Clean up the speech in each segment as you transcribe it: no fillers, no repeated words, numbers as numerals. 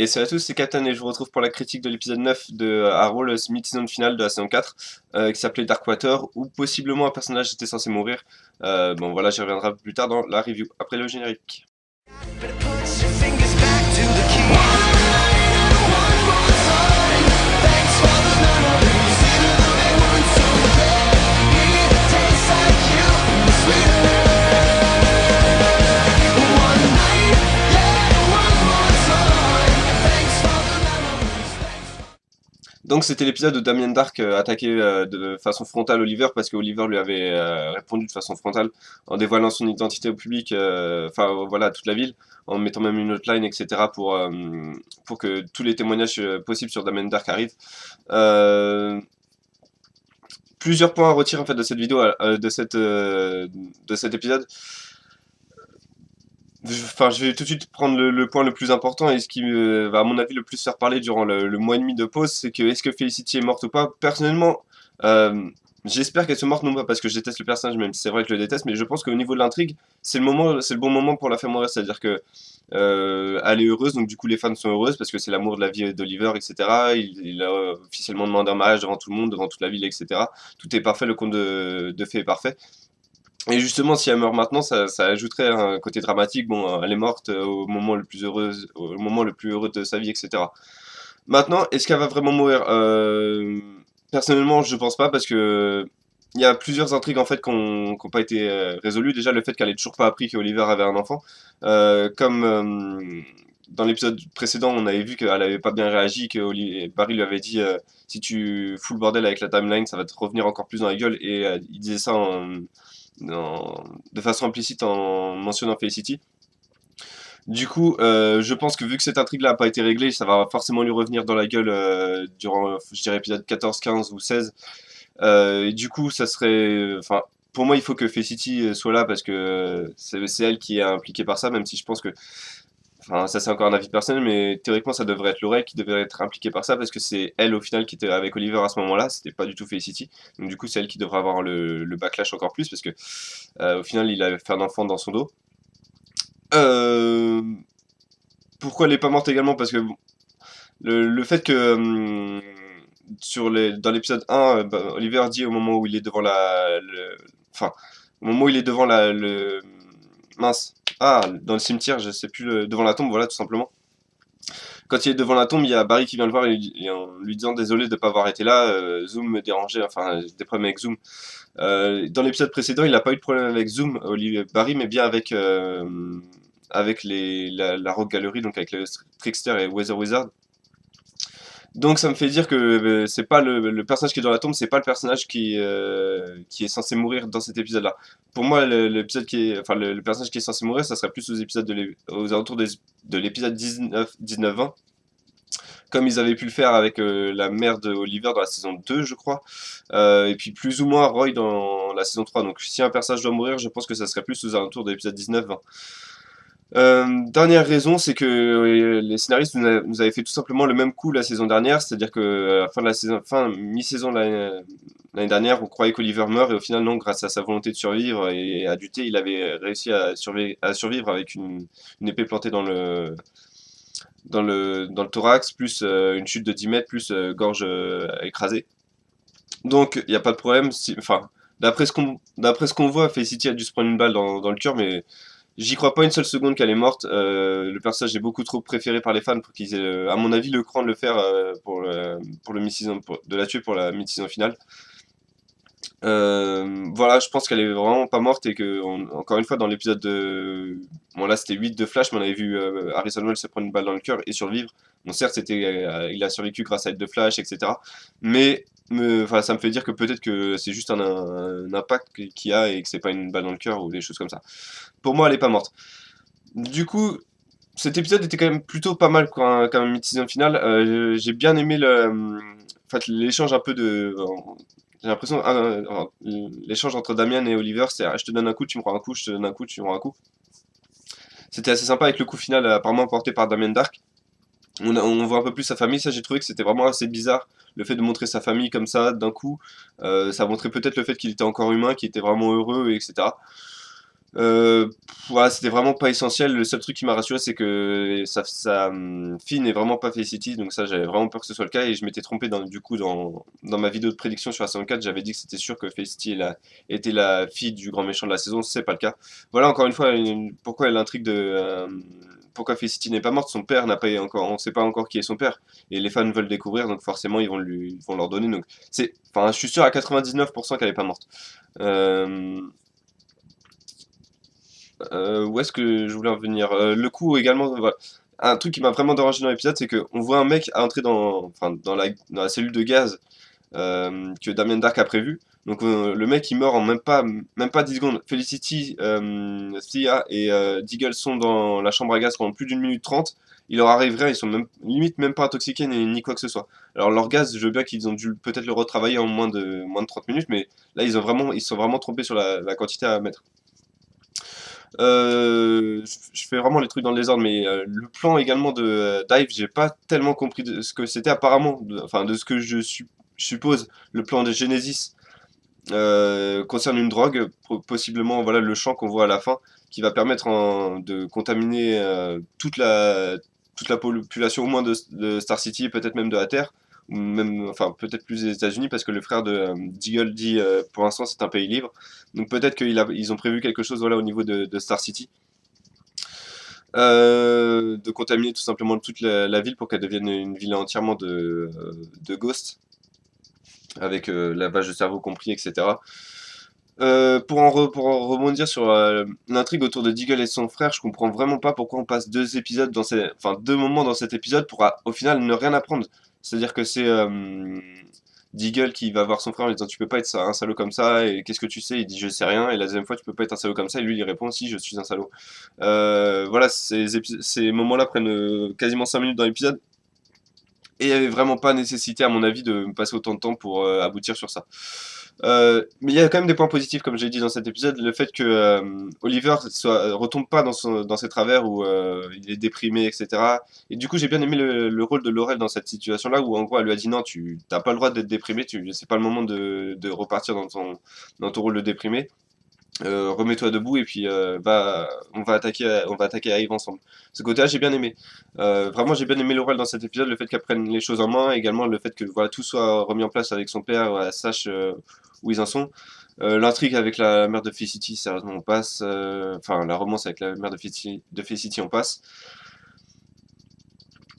Et salut à tous, c'est Captain et je vous retrouve pour la critique de l'épisode 9 de Arrow, le mid-season finale de la saison 4, qui s'appelait Darkwater, où possiblement un personnage était censé mourir. Bon voilà, j'y reviendrai plus tard dans la review, après le générique. Donc c'était l'épisode où Damien Dark attaquait de façon frontale Oliver parce que Oliver lui avait répondu de façon frontale en dévoilant son identité au public, enfin voilà, à toute la ville, en mettant même une hotline, etc. pour que tous les témoignages possibles sur Damien Dark arrivent. Plusieurs points à retirer en fait de cette vidéo, de cet épisode. Enfin, je vais tout de suite prendre le point le plus important et ce qui va, à mon avis, le plus faire parler durant le mois et demi de pause, c'est que est-ce que Felicity est morte ou pas? Personnellement, j'espère qu'elle se morte, non pas parce que je déteste le personnage, même si c'est vrai que je le déteste, mais je pense qu'au niveau de l'intrigue, c'est le bon moment pour la faire mourir, c'est-à-dire que elle est heureuse, donc du coup les fans sont heureuses parce que c'est l'amour de la vie d'Oliver, etc. Il a officiellement demandé un mariage devant tout le monde, devant toute la ville, etc. Tout est parfait, le conte de fées est parfait. Et justement, si elle meurt maintenant, ça ajouterait un côté dramatique. Bon, elle est morte au moment le plus heureux, au moment le plus heureux de sa vie, etc. Maintenant, est-ce qu'elle va vraiment mourir? Personnellement, je pense pas parce que il y a plusieurs intrigues en fait qui ont pas été résolues. Déjà, le fait qu'elle ait toujours pas appris qu'Oliver avait un enfant, comme dans l'épisode précédent, on avait vu qu'elle avait pas bien réagi, que Barry lui avait dit si tu fous le bordel avec la timeline, ça va te revenir encore plus dans la gueule. Et il disait ça de façon implicite en mentionnant Felicity. Du coup, je pense que vu que cette intrigue-là n'a pas été réglée, ça va forcément lui revenir dans la gueule durant, je dirais, épisode 14, 15 ou 16. Et du coup, ça serait... Enfin, pour moi, il faut que Felicity soit là parce que c'est elle qui est impliquée par ça, même si je pense que... Enfin, ça c'est encore un avis personnel, mais théoriquement, ça devrait être Laurel qui devrait être impliquée par ça parce que c'est elle, au final, qui était avec Oliver à ce moment-là, c'était pas du tout Felicity. Donc du coup, c'est elle qui devrait avoir le backlash encore plus parce que au final, il a fait un enfant dans son dos. Euh, Pourquoi elle est pas morte également? Parce que bon, le fait que dans l'épisode 1, bah, Oliver dit au moment où il est devant enfin, au moment où il est devant mince. Ah, dans le cimetière, je sais plus, devant la tombe, voilà, tout simplement. Quand il est devant la tombe, il y a Barry qui vient le voir et en lui disant désolé de ne pas avoir été là, Zoom me dérangeait, enfin, j'ai des problèmes avec Zoom. Dans l'épisode précédent, il n'a pas eu de problème avec Zoom, Barry, mais bien avec la Rogue Gallery, donc avec le Trickster et Weather Wizard. Donc ça me fait dire que c'est pas le personnage qui est dans la tombe, c'est pas le personnage qui est censé mourir dans cet épisode-là. Pour moi, l'épisode enfin le personnage qui est censé mourir, ça serait plus aux alentours de l'épisode 19-20, comme ils avaient pu le faire avec la mère de Oliver dans la saison 2, je crois, et puis plus ou moins Roy dans la saison 3. Donc si un personnage doit mourir, je pense que ça serait plus aux alentours de l'épisode 19-20. Dernière raison, c'est que les scénaristes nous avaient fait tout simplement le même coup la saison dernière, c'est-à-dire que à la fin de la saison, fin mi-saison l'année dernière, on croyait qu'Oliver meurt et au final non, grâce à sa volonté de survivre et à duté, il avait réussi à survivre avec une épée plantée dans le thorax, plus une chute de 10 mètres, plus gorge écrasée. Donc il n'y a pas de problème. Enfin, d'après ce qu'on voit, Felicity a dû se prendre une balle dans le cœur, mais j'y crois pas une seule seconde qu'elle est morte. Le personnage est beaucoup trop préféré par les fans pour qu'ils aient, à mon avis, le cran de le faire pour le mid-season, de la tuer pour la mid-season finale. Voilà, je pense qu'elle est vraiment pas morte et que, encore une fois, dans l'épisode de. Bon, là c'était 8 de Flash, mais on avait vu Harrison Wells se prendre une balle dans le cœur et survivre. Bon, certes, il a survécu grâce à l'aide de Flash, etc. Mais enfin, ça me fait dire que peut-être que c'est juste un impact qu'il y a et que c'est pas une balle dans le cœur ou des choses comme ça. Pour moi, elle est pas morte. Du coup, cet épisode était quand même plutôt pas mal quand même mid-season finale. J'ai bien aimé en fait, l'échange un peu de. J'ai l'impression, l'échange entre Damian et Oliver, c'est je te donne un coup, tu me rends un coup, je te donne un coup, tu me rends un coup. C'était assez sympa avec le coup final apparemment porté par Damien Dark. On voit un peu plus sa famille, ça j'ai trouvé que c'était vraiment assez bizarre. Le fait de montrer sa famille comme ça d'un coup, ça montrait peut-être le fait qu'il était encore humain, qu'il était vraiment heureux, etc. Voilà, c'était vraiment pas essentiel. Le seul truc qui m'a rassuré, c'est que fille n'est vraiment pas Felicity, donc ça, j'avais vraiment peur que ce soit le cas, et je m'étais trompé du coup dans ma vidéo de prédiction sur la saison 4, j'avais dit que c'était sûr que Felicity était la fille du grand méchant de la saison, c'est pas le cas. Voilà, encore une fois, pourquoi l'intrigue pourquoi Felicity n'est pas morte, son père n'a pas encore, on sait pas encore qui est son père, et les fans veulent découvrir, donc forcément ils vont leur donner, donc enfin, je suis sûr à 99% qu'elle est pas morte. Euh, où est-ce que je voulais en venir? Le coup également, voilà. Un truc qui m'a vraiment dérangé dans l'épisode, c'est qu'on voit un mec entrer enfin, dans la cellule de gaz que Damien Dark a prévu. Donc le mec il meurt en même pas 10 secondes. Felicity, Thea et Deagle sont dans la chambre à gaz pendant plus d'une minute 30. Il leur arrive rien, ils sont limite même pas intoxiqués ni quoi que ce soit. Alors leur gaz, je veux bien qu'ils ont dû peut-être le retravailler en moins de 30 minutes, mais là ils sont vraiment trompés sur la quantité à mettre. Je fais vraiment les trucs dans le désordre, mais le plan également de Dive, j'ai pas tellement compris de ce que c'était apparemment, enfin de ce que je suppose, le plan de Genesis concerne une drogue, possiblement voilà le champ qu'on voit à la fin, qui va permettre de contaminer toute la population au moins de Star City, et peut-être même de la Terre, ou même, enfin peut-être plus des États-Unis, parce que le frère de Deagle dit pour l'instant c'est un pays libre. Donc peut-être qu'ils ont prévu quelque chose voilà, au niveau de Star City. De contaminer tout simplement toute la ville pour qu'elle devienne une ville entièrement de ghosts, avec lavage de cerveau compris, etc. Pour en rebondir sur l'intrigue autour de Deagle et son frère, je comprends vraiment pas pourquoi on passe enfin 2 moments dans cet épisode pour au final ne rien apprendre. C'est-à-dire que c'est Deagle qui va voir son frère en lui disant tu peux pas être un salaud comme ça et qu'est-ce que tu sais? Il dit je sais rien et la deuxième fois tu peux pas être un salaud comme ça et lui il répond si je suis un salaud. Voilà, ces moments-là prennent quasiment 5 minutes dans l'épisode et il n'y avait vraiment pas nécessité, à mon avis, de me passer autant de temps pour aboutir sur ça. Mais il y a quand même des points positifs, comme j'ai dit dans cet épisode, le fait que Oliver retombe pas dans ses travers où il est déprimé, etc. Et du coup, j'ai bien aimé le rôle de Laurel dans cette situation-là, où en gros, elle lui a dit non, tu n'as pas le droit d'être déprimé, c'est pas le moment de repartir dans ton rôle de déprimé. Remets-toi debout et puis on va attaquer Hive ensemble. Ce côté-là, j'ai bien aimé. Vraiment, j'ai bien aimé Laurel dans cet épisode, le fait qu'elle prenne les choses en main, également le fait que voilà, tout soit remis en place avec son père, elle sache où ils en sont. L'intrigue avec la mère de Felicity, sérieusement, on passe. Enfin, la romance avec la mère de Felicity, on passe.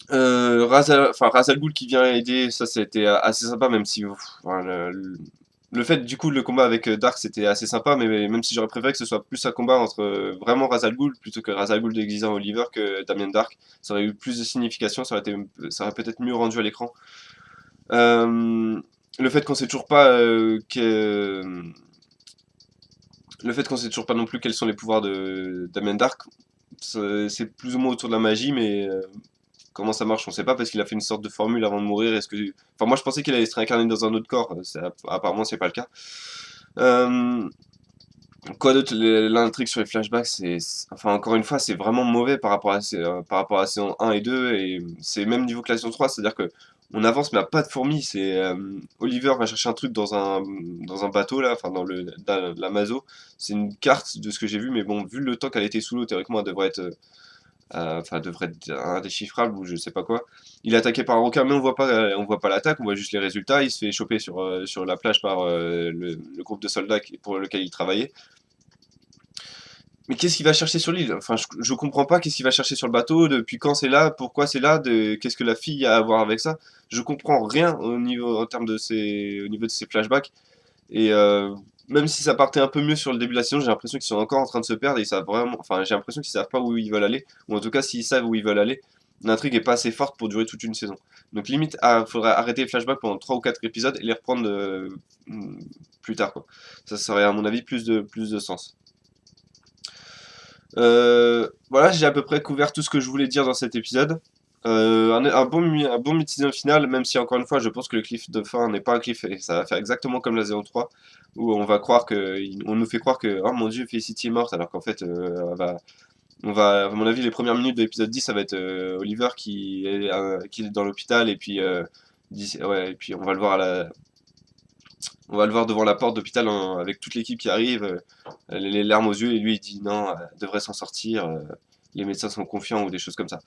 Ra's al Ghul qui vient aider, ça c'était assez sympa, même si enfin, le fait du coup le combat avec Dark c'était assez sympa, mais même si j'aurais préféré que ce soit plus un combat entre vraiment Ra's al Ghul plutôt que Ra's al Ghul déguisé en Oliver que Damien Dark, ça aurait eu plus de signification, ça aurait peut-être mieux rendu à l'écran. Euh, le fait qu'on sait toujours pas le fait qu'on sait toujours pas non plus quels sont les pouvoirs de Damien Dark, c'est plus ou moins autour de la magie, mais comment ça marche, on sait pas parce qu'il a fait une sorte de formule avant de mourir. Enfin, moi je pensais qu'il allait se réincarner dans un autre corps. Apparemment, c'est pas le cas. Euh, Quoi d'autre? L'intrigue sur les flashbacks, enfin encore une fois, c'est vraiment mauvais par rapport à la saison 1 et 2 et c'est même niveau que la saison 3, c'est-à-dire que on avance mais à pas de fourmis. Oliver va chercher un truc dans un bateau là, enfin dans l'Amazo. C'est une carte de ce que j'ai vu, mais bon, vu le temps qu'elle était sous l'eau, théoriquement, elle devrait être enfin devrait être indéchiffrable ou je sais pas quoi. Il est attaqué par un requin, mais on voit pas l'attaque, on voit juste les résultats. Il se fait choper sur la plage par le groupe de soldats pour lequel il travaillait. Mais qu'est-ce qu'il va chercher sur l'île? Enfin, je comprends pas qu'est-ce qu'il va chercher sur le bateau, depuis quand c'est là, pourquoi c'est là, qu'est-ce que la fille a à voir avec ça. Je comprends rien au niveau de ses flashbacks. Et même si ça partait un peu mieux sur le début de la saison, j'ai l'impression qu'ils sont encore en train de se perdre et ça vraiment, enfin, j'ai l'impression qu'ils savent pas où ils veulent aller, ou en tout cas s'ils savent où ils veulent aller, l'intrigue est pas assez forte pour durer toute une saison. Donc limite, faudrait arrêter les flashbacks pendant 3 ou 4 épisodes et les reprendre plus tard quoi. Ça serait à mon avis plus de sens. Voilà, j'ai à peu près couvert tout ce que je voulais dire dans cet épisode. Un bon multi final, même si encore une fois, je pense que le cliff de fin n'est pas un cliff et ça va faire exactement comme la saison 3, où on nous fait croire que, oh mon dieu, Felicity est morte, alors qu'en fait, à mon avis, les premières minutes de l'épisode 10, ça va être Oliver qui est dans l'hôpital, et puis, ouais, et puis on va le voir On va le voir devant la porte d'hôpital avec toute l'équipe qui arrive, les larmes aux yeux, et lui il dit non, elle devrait s'en sortir, les médecins sont confiants ou des choses comme ça.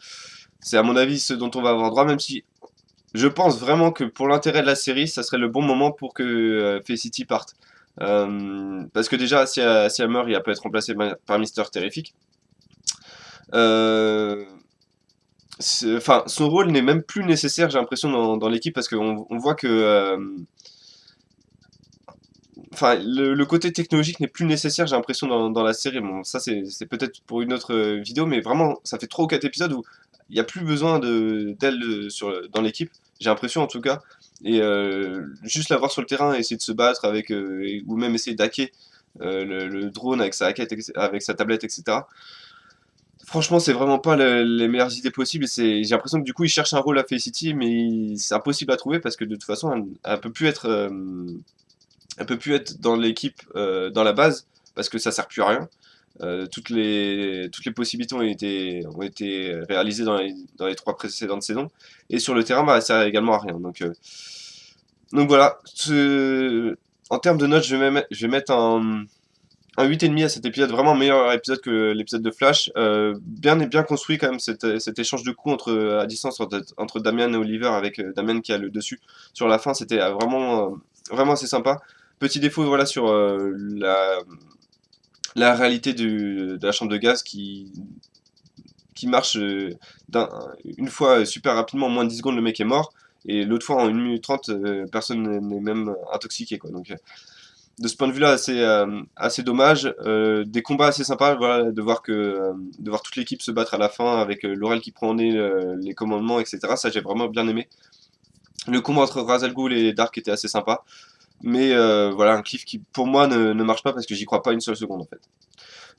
C'est à mon avis ce dont on va avoir droit, même si je pense vraiment que pour l'intérêt de la série, ça serait le bon moment pour que Felicity parte. Parce que déjà, si elle meurt, il peut être remplacé par Mister Terrific. Euh, Enfin, son rôle n'est même plus nécessaire, j'ai l'impression, dans l'équipe, parce qu'on voit que enfin, le côté technologique n'est plus nécessaire, j'ai l'impression, dans la série. Bon, ça, c'est peut-être pour une autre vidéo, mais vraiment, ça fait 3 ou 4 épisodes où il n'y a plus besoin d'elle dans l'équipe, j'ai l'impression en tout cas. Et juste la voir sur le terrain, essayer de se battre avec, ou même essayer d'hacker le drone avec sa hackette, avec sa tablette, etc. Franchement, c'est vraiment pas les meilleures idées possibles. J'ai l'impression que du coup, ils cherchent un rôle à Felicity, mais c'est impossible à trouver parce que de toute façon, elle peut plus être. Elle peut plus être dans l'équipe dans la base parce que ça sert plus à rien. Toutes les possibilités ont été réalisées dans les 3 précédentes saisons. Et sur le terrain, bah, ça sert également à rien. Donc voilà. En termes de notes, je vais mettre un 8,5 à cet épisode. Vraiment meilleur épisode que l'épisode de Flash. Bien construit quand même cet échange de coups à distance entre Damian et Oliver avec Damian qui a le dessus sur la fin. C'était vraiment assez sympa. Petit défaut voilà, sur la réalité de la chambre de gaz qui marche une fois super rapidement, en moins de 10 secondes, le mec est mort. Et l'autre fois, en 1 minute 30, personne n'est même intoxiqué. Quoi. Donc, de ce point de vue-là, assez dommage. Des combats assez sympas, voilà, de voir toute l'équipe se battre à la fin avec Laurel qui prend en nez les commandements, etc. Ça, j'ai vraiment bien aimé. Le combat entre Ra's al Ghul et Dark était assez sympa. Mais voilà, un cliff qui pour moi ne marche pas parce que j'y crois pas une seule seconde en fait.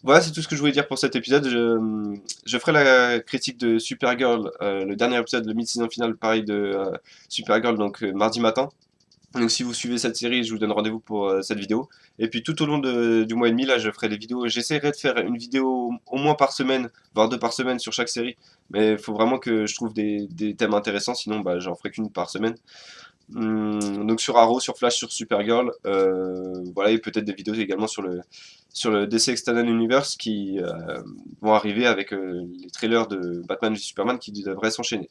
Voilà, c'est tout ce que je voulais dire pour cet épisode. Je ferai la critique de Supergirl, le dernier épisode, le mid-season final, pareil de Supergirl, donc mardi matin. Donc si vous suivez cette série, je vous donne rendez-vous pour cette vidéo. Et puis tout au long du mois et demi, là, je ferai des vidéos. J'essaierai de faire une vidéo au moins par semaine, voire 2 par semaine sur chaque série. Mais il faut vraiment que je trouve des thèmes intéressants, sinon bah, j'en ferai qu'une par semaine. Donc sur Arrow, sur Flash, sur Supergirl, voilà, et peut-être des vidéos également sur le DC Extended Universe qui vont arriver avec les trailers de Batman v Superman qui devraient s'enchaîner.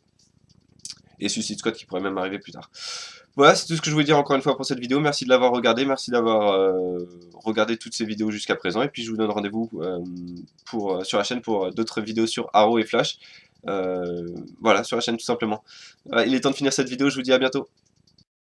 Et Suicide Squad qui pourrait même arriver plus tard. Voilà, c'est tout ce que je voulais dire encore une fois pour cette vidéo. Merci de l'avoir regardé, merci d'avoir regardé toutes ces vidéos jusqu'à présent. Et puis je vous donne rendez-vous sur la chaîne pour d'autres vidéos sur Arrow et Flash. Voilà, sur la chaîne tout simplement. Voilà, il est temps de finir cette vidéo, je vous dis à bientôt.